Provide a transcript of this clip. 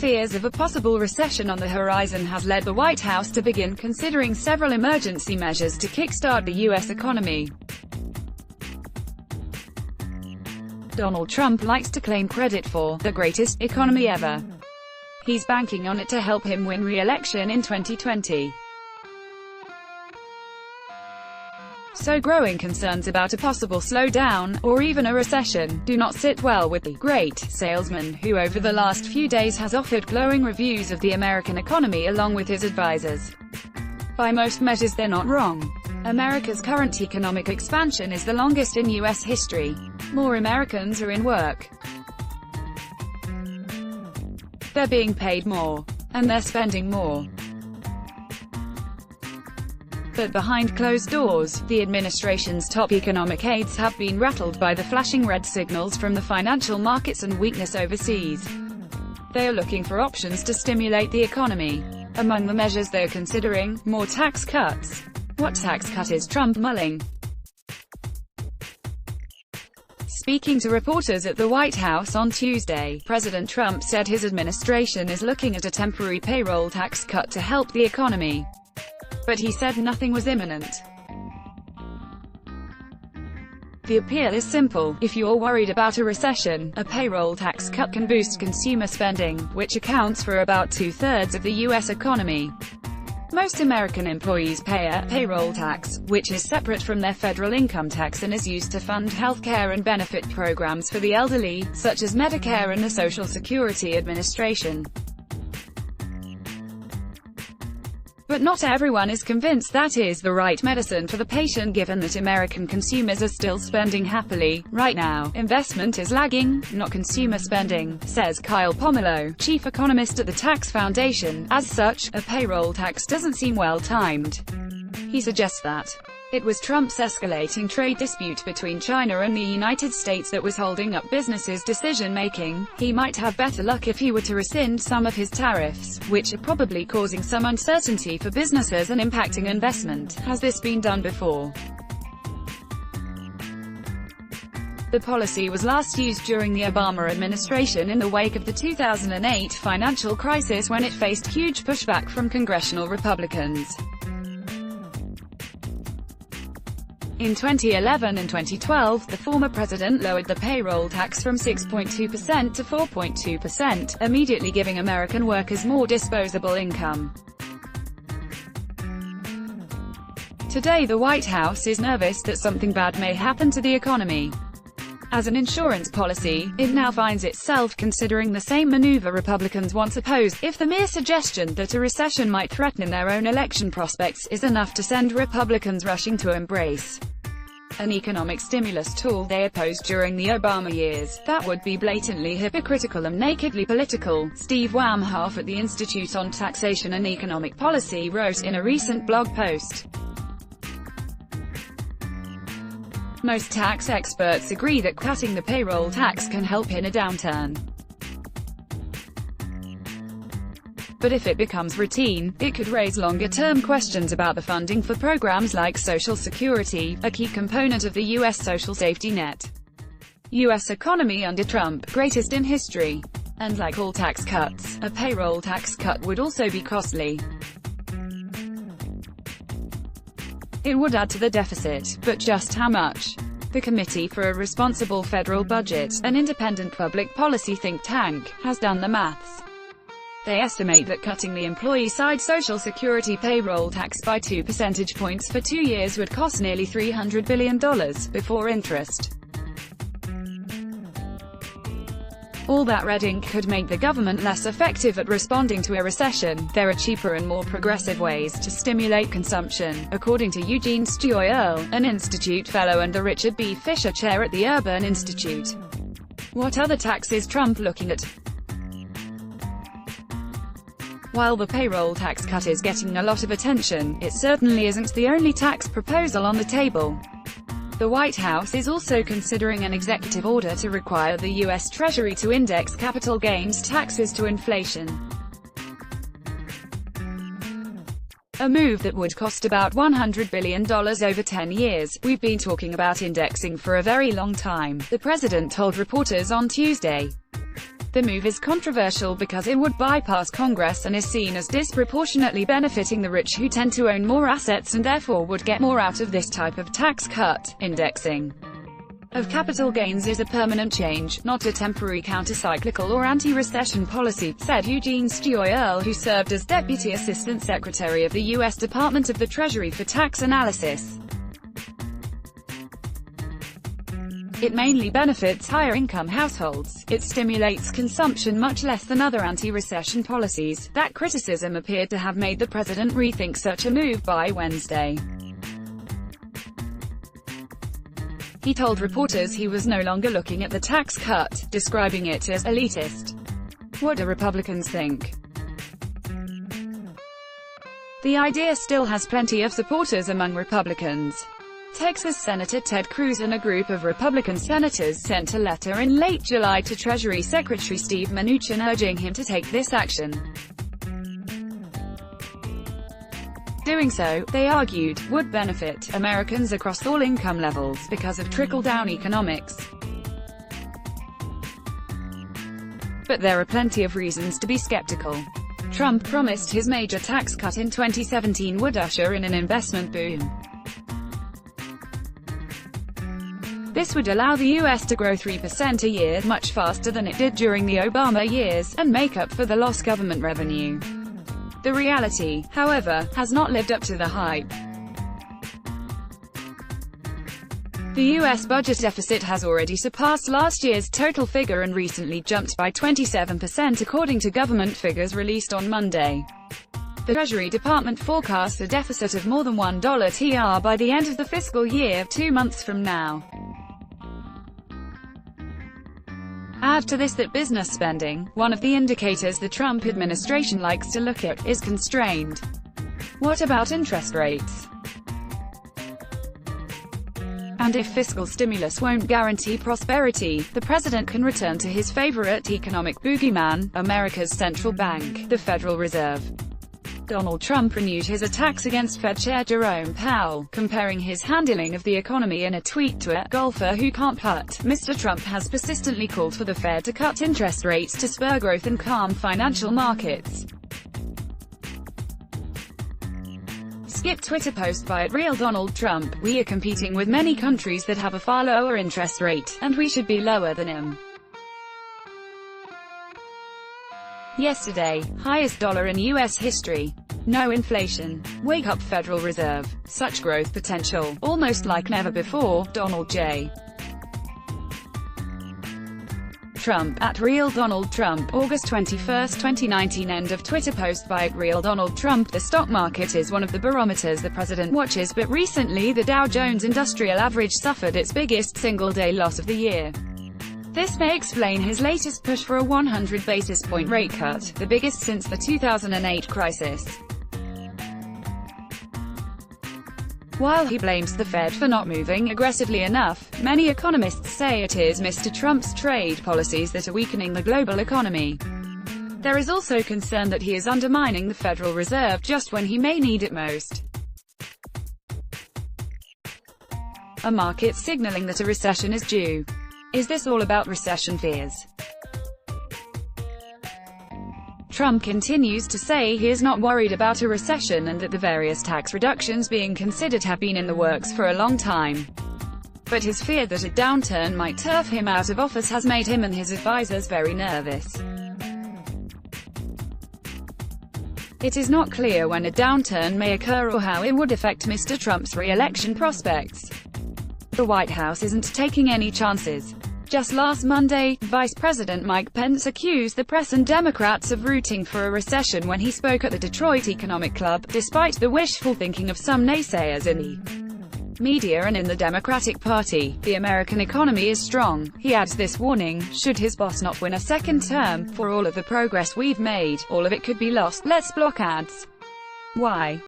fears of a possible recession on the horizon has led the White House to begin considering several emergency measures to kickstart the U.S. economy. Donald Trump likes to claim credit for the greatest economy ever. He's banking on it to help him win re-election in 2020. So growing concerns about a possible slowdown, or even a recession, do not sit well with the great salesman, who over the last few days has offered glowing reviews of the American economy along with his advisors. By most measures they're not wrong. America's current economic expansion is the longest in U.S. history. More Americans are in work. They're being paid more. And they're spending more. But behind closed doors, the administration's top economic aides have been rattled by the flashing red signals from the financial markets and weakness overseas. They are looking for options to stimulate the economy. Among the measures they're considering, more tax cuts. What tax cut is Trump mulling? Speaking to reporters at the White House on Tuesday, President Trump said his administration is looking at a temporary payroll tax cut to help the economy. But he said nothing was imminent. The appeal is simple. If you're worried about a recession, a payroll tax cut can boost consumer spending, which accounts for about two-thirds of the U.S. economy. Most American employees pay a payroll tax, which is separate from their federal income tax and is used to fund health care and benefit programs for the elderly, such as Medicare and the Social Security Administration. But not everyone is convinced that is the right medicine for the patient, given that American consumers are still spending happily. Right now, investment is lagging, not consumer spending, says Kyle Pomeroy, chief economist at the Tax Foundation. As such, a payroll tax doesn't seem well-timed. He suggests that it was Trump's escalating trade dispute between China and the United States that was holding up businesses' decision-making. He might have better luck if he were to rescind some of his tariffs, which are probably causing some uncertainty for businesses and impacting investment. Has this been done before? The policy was last used during the Obama administration in the wake of the 2008 financial crisis, when it faced huge pushback from congressional Republicans. In 2011 and 2012, the former president lowered the payroll tax from 6.2% to 4.2%, immediately giving American workers more disposable income. Today the White House is nervous that something bad may happen to the economy. As an insurance policy, it now finds itself considering the same maneuver Republicans once opposed, if the mere suggestion that a recession might threaten their own election prospects is enough to send Republicans rushing to embrace an economic stimulus tool they opposed during the Obama years. That would be blatantly hypocritical and nakedly political, Steve Wamhoff at the Institute on Taxation and Economic Policy wrote in a recent blog post. Most tax experts agree that cutting the payroll tax can help in a downturn. But if it becomes routine, it could raise longer-term questions about the funding for programs like Social Security, a key component of the U.S. social safety net. U.S. economy under Trump, greatest in history. And like all tax cuts, a payroll tax cut would also be costly. It would add to the deficit, but just how much? The Committee for a Responsible Federal Budget, an independent public policy think tank, has done the maths. They estimate that cutting the employee-side Social Security payroll tax by 2 percentage points for 2 years would cost nearly $300 billion, before interest. All that red ink could make the government less effective at responding to a recession. There are cheaper and more progressive ways to stimulate consumption, according to Eugene Steuer, an Institute Fellow and the Richard B. Fisher Chair at the Urban Institute. What other tax is Trump looking at? While the payroll tax cut is getting a lot of attention, it certainly isn't the only tax proposal on the table. The White House is also considering an executive order to require the U.S. Treasury to index capital gains taxes to inflation. A move that would cost about $100 billion over 10 years. We've been talking about indexing for a very long time, the president told reporters on Tuesday. The move is controversial because it would bypass Congress and is seen as disproportionately benefiting the rich who tend to own more assets and therefore would get more out of this type of tax cut. Indexing of capital gains is a permanent change, not a temporary counter-cyclical or anti-recession policy, said Eugene Steuer, who served as Deputy Assistant Secretary of the U.S. Department of the Treasury for Tax Analysis. It mainly benefits higher-income households. It stimulates consumption much less than other anti-recession policies. That criticism appeared to have made the president rethink such a move by Wednesday. He told reporters he was no longer looking at the tax cut, describing it as elitist. What do Republicans think? The idea still has plenty of supporters among Republicans. Texas Senator Ted Cruz and a group of Republican senators sent a letter in late July to Treasury Secretary Steve Mnuchin urging him to take this action. Doing so, they argued, would benefit Americans across all income levels because of trickle-down economics. But there are plenty of reasons to be skeptical. Trump promised his major tax cut in 2017 would usher in an investment boom. This would allow the U.S. to grow 3% a year, much faster than it did during the Obama years, and make up for the lost government revenue. The reality, however, has not lived up to the hype. The U.S. budget deficit has already surpassed last year's total figure and recently jumped by 27% according to government figures released on Monday. The Treasury Department forecasts a deficit of more than $1 tr by the end of the fiscal year, 2 months from now. Add to this that business spending, one of the indicators the Trump administration likes to look at, is constrained. What about interest rates? And if fiscal stimulus won't guarantee prosperity, the president can return to his favorite economic boogeyman, America's central bank, the Federal Reserve. Donald Trump renewed his attacks against Fed Chair Jerome Powell, comparing his handling of the economy in a tweet to a golfer who can't putt. Mr. Trump has persistently called for the Fed to cut interest rates to spur growth and calm financial markets. Skip Twitter post by @RealDonaldTrump. We are competing with many countries that have a far lower interest rate, and we should be lower than him. Yesterday, highest dollar in U.S. history. No inflation. Wake up Federal Reserve. Such growth potential, almost like never before. Donald J. Trump, @RealDonaldTrump, August 21, 2019. End of Twitter post by @RealDonaldTrump. The stock market is one of the barometers the president watches, but recently the Dow Jones Industrial Average suffered its biggest single-day loss of the year. This may explain his latest push for a 100 basis point rate cut, the biggest since the 2008 crisis. While he blames the Fed for not moving aggressively enough, many economists say it is Mr. Trump's trade policies that are weakening the global economy. There is also concern that he is undermining the Federal Reserve just when he may need it most. A market signaling that a recession is due. Is this all about recession fears? Trump continues to say he is not worried about a recession and that the various tax reductions being considered have been in the works for a long time. But his fear that a downturn might turf him out of office has made him and his advisors very nervous. It is not clear when a downturn may occur or how it would affect Mr. Trump's re-election prospects. The White House isn't taking any chances. Just last Monday, Vice President Mike Pence accused the press and Democrats of rooting for a recession when he spoke at the Detroit Economic Club, despite the wishful thinking of some naysayers in the media and in the Democratic Party. The American economy is strong, he adds this warning, should his boss not win a second term, for all of the progress we've made, all of it could be lost. Let's block ads. Why?